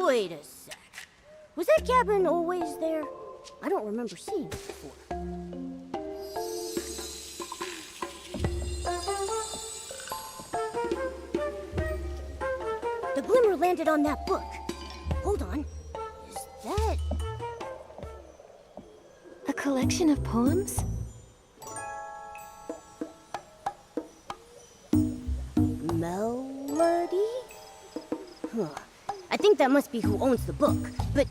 Wait a sec. Was that cabin always there? I don't remember seeing it before. The glimmer landed on that book. Hold on. Is that... A collection of poems? Melody? Huh. I think that must be who owns the book, but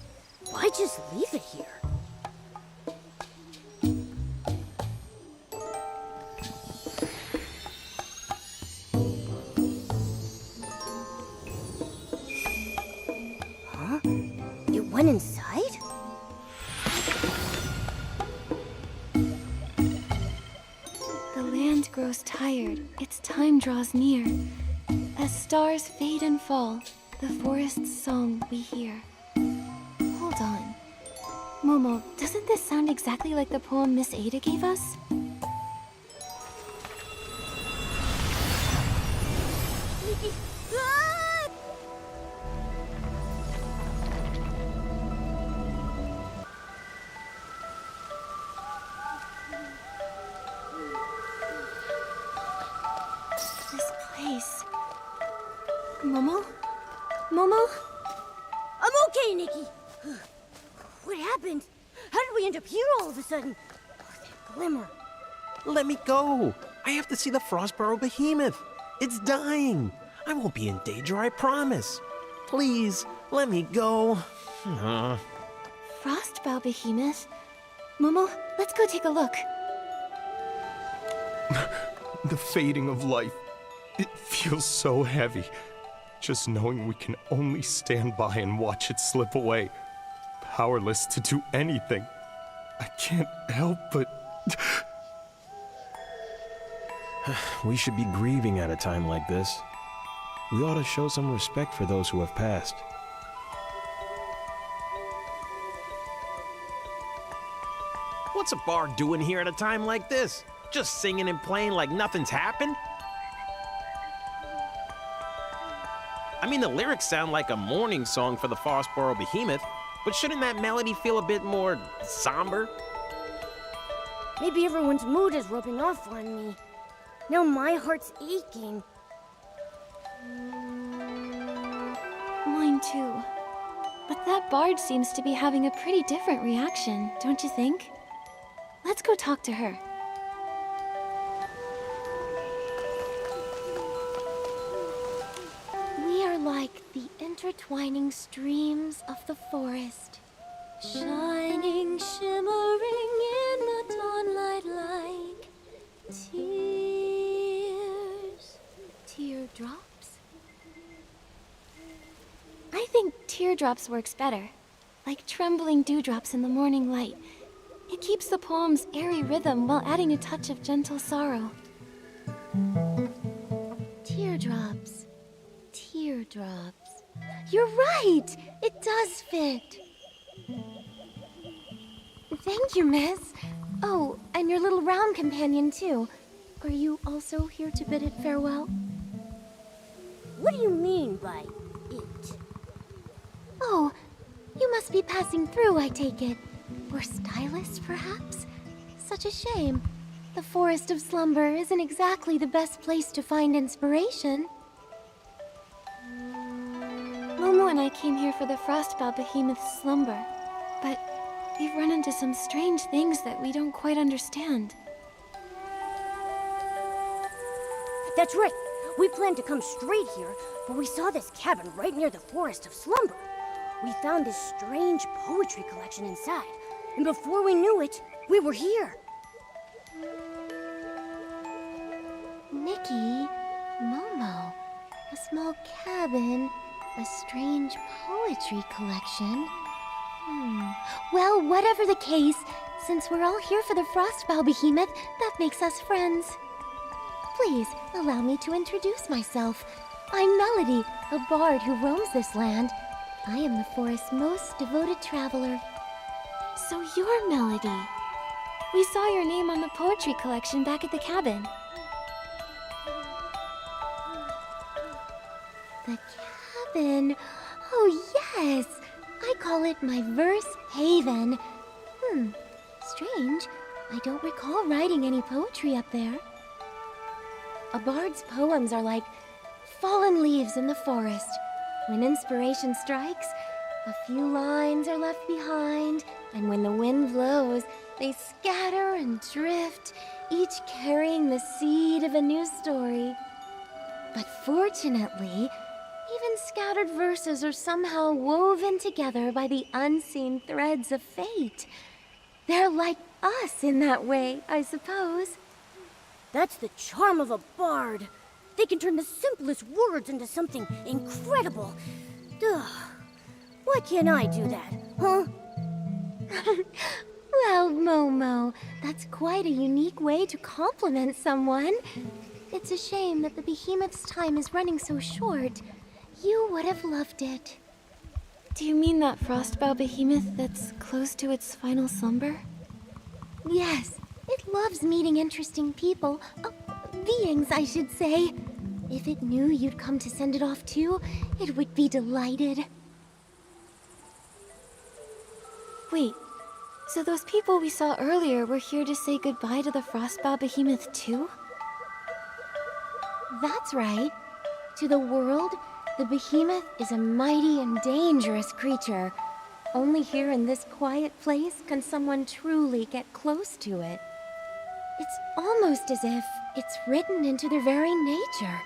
why just leave it here? Huh? It went inside? The land grows tired, its time draws near. As stars fade and fall, the forest's song we hear. Hold on. Momo, doesn't this sound exactly like the poem Miss Ada gave us? Nikki! Ah! This place... Momo? Momo? I'm okay, Nikki. What happened? How did we end up here all of a sudden? Oh, that glimmer. Let me go. I have to see the Frostburrow behemoth. It's dying. I won't be in danger, I promise. Please, let me go. Frostbow behemoth? Momo, let's go take a look. The fading of life. It feels so heavy. Just knowing we can only stand by and watch it slip away. Powerless to do anything. I can't help but... We should be grieving at a time like this. We ought to show some respect for those who have passed. What's a bard doing here at a time like this? Just singing and playing like nothing's happened? I mean, the lyrics sound like a mourning song for the Frostburrow behemoth, but shouldn't that melody feel a bit more somber? Maybe everyone's mood is rubbing off on me. Now my heart's aching. Mine too. But that bard seems to be having a pretty different reaction, don't you think? Let's go talk to her. We are like the intertwining streams of the forest, shining, shimmering in the dawnlight like tears. Teardrops? I think teardrops works better, like trembling dewdrops in the morning light. It keeps the poem's airy rhythm while adding a touch of gentle sorrow. Teardrops. Teardrops. You're right! It does fit! Thank you, miss. Oh, and your little round companion, too. Are you also here to bid it farewell? What do you mean by it? Oh, you must be passing through, I take it. Or stylist, perhaps? Such a shame. The Forest of Slumber isn't exactly the best place to find inspiration. Momo and I came here for the Frostbow behemoth's slumber, but we've run into some strange things that we don't quite understand. That's right. We planned to come straight here, but we saw this cabin right near the Forest of Slumber. We found this strange poetry collection inside, and before we knew it, we were here. Nikki, Momo, a small cabin, a strange poetry collection. Well, whatever the case, since we're all here for the Frostbow behemoth, that makes us friends. Please, allow me to introduce myself. I'm Melody, a bard who roams this land. I am the forest's most devoted traveler. So you're Melody. We saw your name on the poetry collection back at the cabin. The cabin? Oh Yes, I call it my verse haven. Strange. I don't recall writing any poetry up there. A bard's poems are like fallen leaves in the forest. When inspiration strikes, a few lines are left behind, and when the wind blows, they scatter and drift, each carrying the seed of a new story. But fortunately, even scattered verses are somehow woven together by the unseen threads of fate. They're like us in that way, I suppose. That's the charm of a bard. They can turn the simplest words into something incredible. Ugh. Why can't I do that, huh? Well, Momo, that's quite a unique way to compliment someone. It's a shame that the behemoth's time is running so short. You would have loved it. Do you mean that frostbow behemoth that's close to its final slumber? Yes, it loves meeting interesting people. Beings, I should say. If it knew you'd come to send it off too, it would be delighted. Wait, so those people we saw earlier were here to say goodbye to the frostbow behemoth too? That's right. To the world, the behemoth is a mighty and dangerous creature. Only here in this quiet place can someone truly get close to it. It's almost as if it's written into their very nature.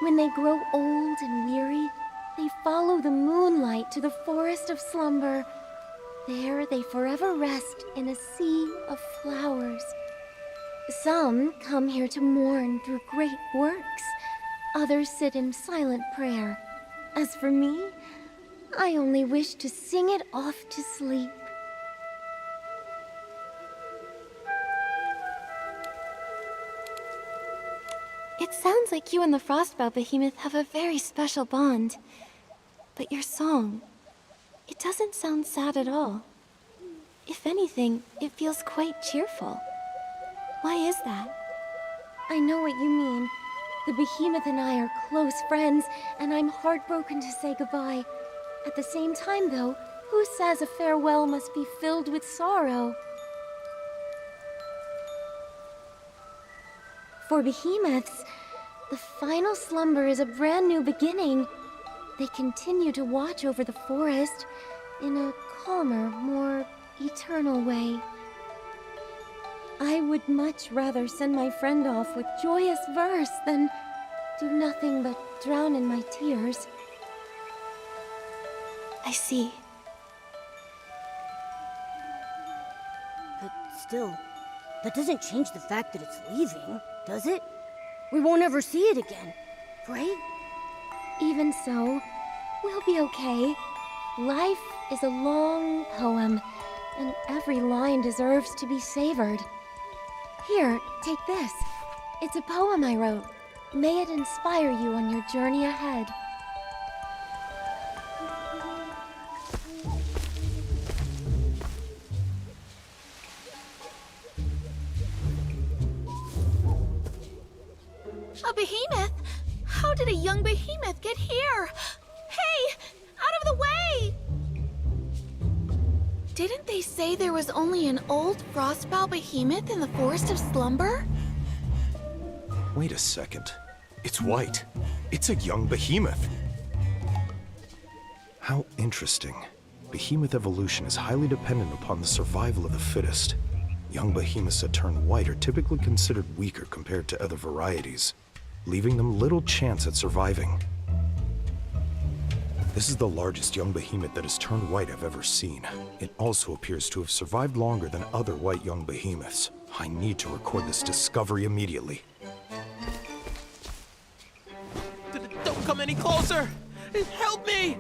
When they grow old and weary, they follow the moonlight to the forest of slumber. There they forever rest in a sea of flowers. Some come here to mourn through great works. Others sit in silent prayer. As for me, I only wish to sing it off to sleep. It sounds like you and the frostbow behemoth have a very special bond. But your song, it doesn't sound sad at all. If anything, it feels quite cheerful. Why is that? I know what you mean. The behemoth and I are close friends, and I'm heartbroken to say goodbye. At the same time, though, who says a farewell must be filled with sorrow? For behemoths, the final slumber is a brand new beginning. They continue to watch over the forest in a calmer, more eternal way. I would much rather send my friend off with joyous verse than do nothing but drown in my tears. I see. But still, that doesn't change the fact that it's leaving, does it? We won't ever see it again, right? Even so, we'll be okay. Life is a long poem, and every line deserves to be savored. Here, take this. It's a poem I wrote. May it inspire you on your journey ahead. A behemoth? How did a young behemoth get here? Hey! Out of the way! Didn't they say there was only an old frostbow behemoth in the forest of slumber? Wait a second. It's white. It's a young behemoth. How interesting. Behemoth evolution is highly dependent upon the survival of the fittest. Young behemoths that turn white are typically considered weaker compared to other varieties, leaving them little chance at surviving. This is the largest young behemoth that has turned white I've ever seen. It also appears to have survived longer than other white young behemoths. I need to record this discovery immediately. Don't come any closer! Help me!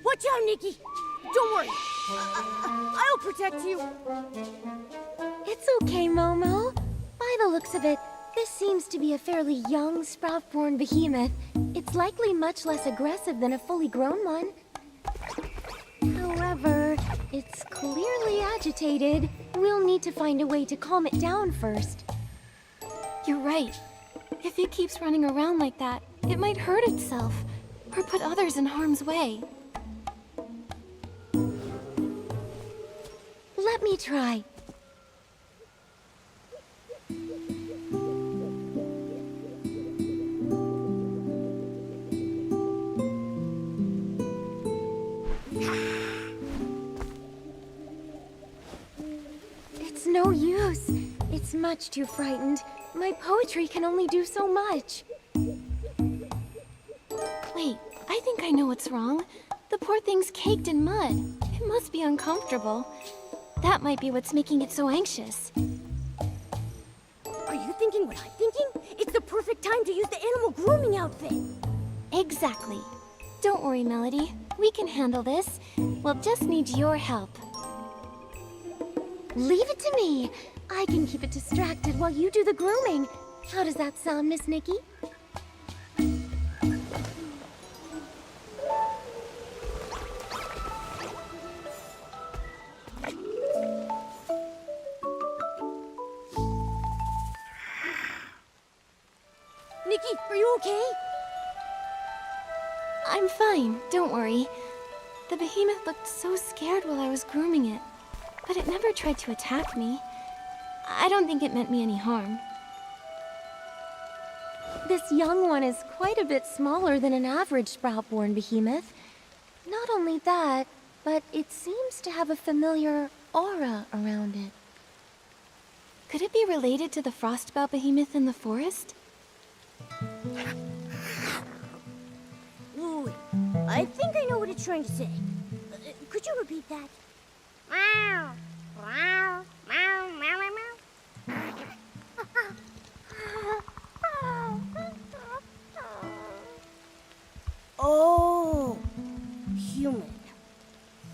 Watch out, Nikki! Don't worry. I'll protect you. It's okay, Momo. By the looks of it, this seems to be a fairly young, sprout-born behemoth. It's likely much less aggressive than a fully grown one. However, it's clearly agitated. We'll need to find a way to calm it down first. You're right. If it keeps running around like that, it might hurt itself, or put others in harm's way. Let me try. It's no use. It's much too frightened. My poetry can only do so much. Wait, I think I know what's wrong. The poor thing's caked in mud. It must be uncomfortable. That might be what's making it so anxious. Are you thinking what I'm thinking? It's the perfect time to use the animal grooming outfit. Exactly. Don't worry, Melody. We can handle this. We'll just need your help. Leave it to me. I can keep it distracted while you do the grooming. How does that sound, Miss Nikki? Nikki, are you okay? I'm fine, don't worry. The behemoth looked so scared while I was grooming it, but it never tried to attack me. I don't think it meant me any harm. This young one is quite a bit smaller than an average sprout-born behemoth. Not only that, but it seems to have a familiar aura around it. Could it be related to the frostbow behemoth in the forest? Wait, I think I know what it's trying to say. Could you repeat that? Meow, meow, meow, meow, meow. Oh, human.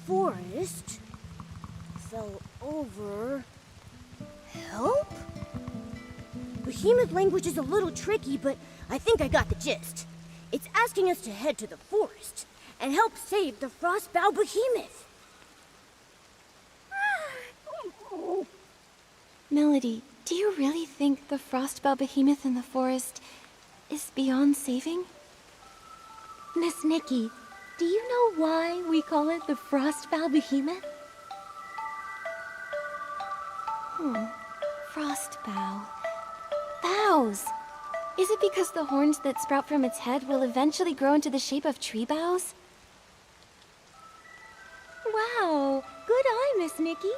Forest. Fell over. Help? Behemoth language is a little tricky, but I think I got the gist. It's asking us to head to the forest and help save the frostbow behemoth. Melody, do you really think the frostbow behemoth in the forest is beyond saving? Miss Nikki, do you know why we call it the frostbow behemoth? Frostbow. Boughs! Is it because the horns that sprout from its head will eventually grow into the shape of tree boughs? Wow, good eye, Miss Nikki.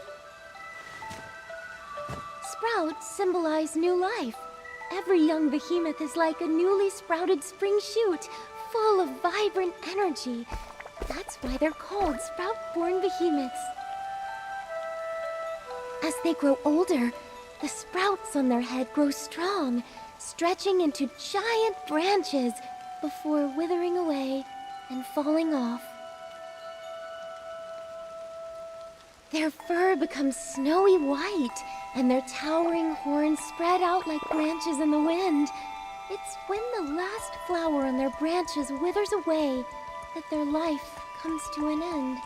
Sprouts symbolize new life. Every young behemoth is like a newly sprouted spring shoot, full of vibrant energy. That's why they're called sprout-born behemoths. As they grow older, the sprouts on their head grow strong, stretching into giant branches before withering away and falling off. Their fur becomes snowy white, and their towering horns spread out like branches in the wind. It's when the last flower on their branches withers away that their life comes to an end.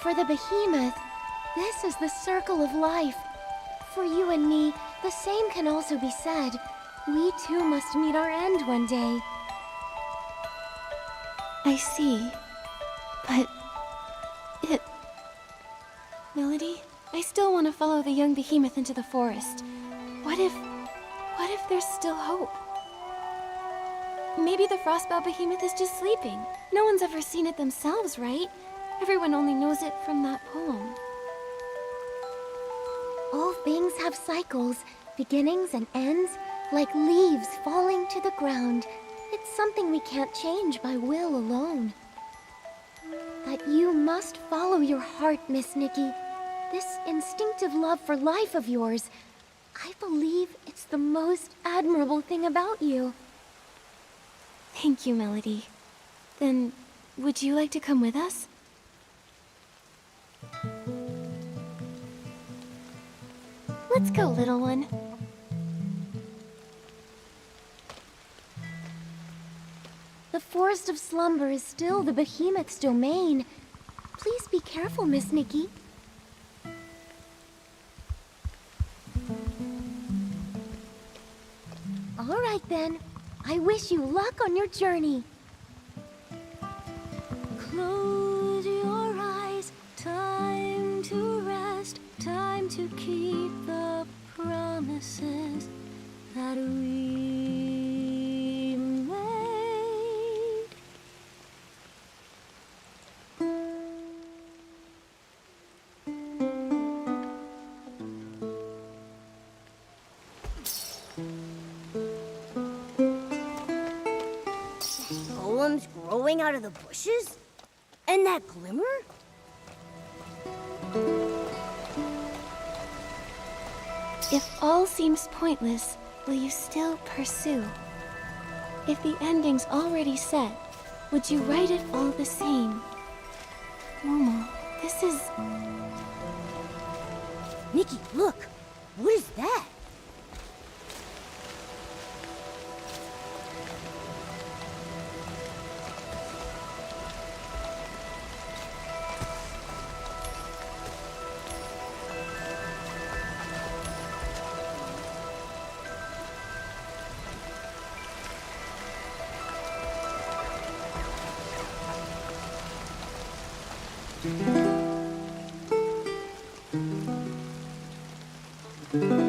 For the behemoth, this is the circle of life. For you and me, the same can also be said. We too must meet our end one day. I see. But... Melody, I still want to follow the young behemoth into the forest. What if there's still hope? Maybe the frostbow behemoth is just sleeping. No one's ever seen it themselves, right? Everyone only knows it from that poem. All things have cycles, beginnings and ends, like leaves falling to the ground. It's something we can't change by will alone. But you must follow your heart, Miss Nikki. This instinctive love for life of yours, I believe it's the most admirable thing about you. Thank you, Melody. Then, would you like to come with us? Let's go, little one. The Forest of Slumber is still the behemoth's domain. Please be careful, Miss Nikki. right then. I wish you luck on your journey. Close your eyes, time to rest, time to keep the promises that we made. Golems growing out of the bushes? And that glimmer? If all seems pointless, will you still pursue? If the ending's already set, would you write it all the same? Momo, this is... Nikki, look! What is that? Thank you.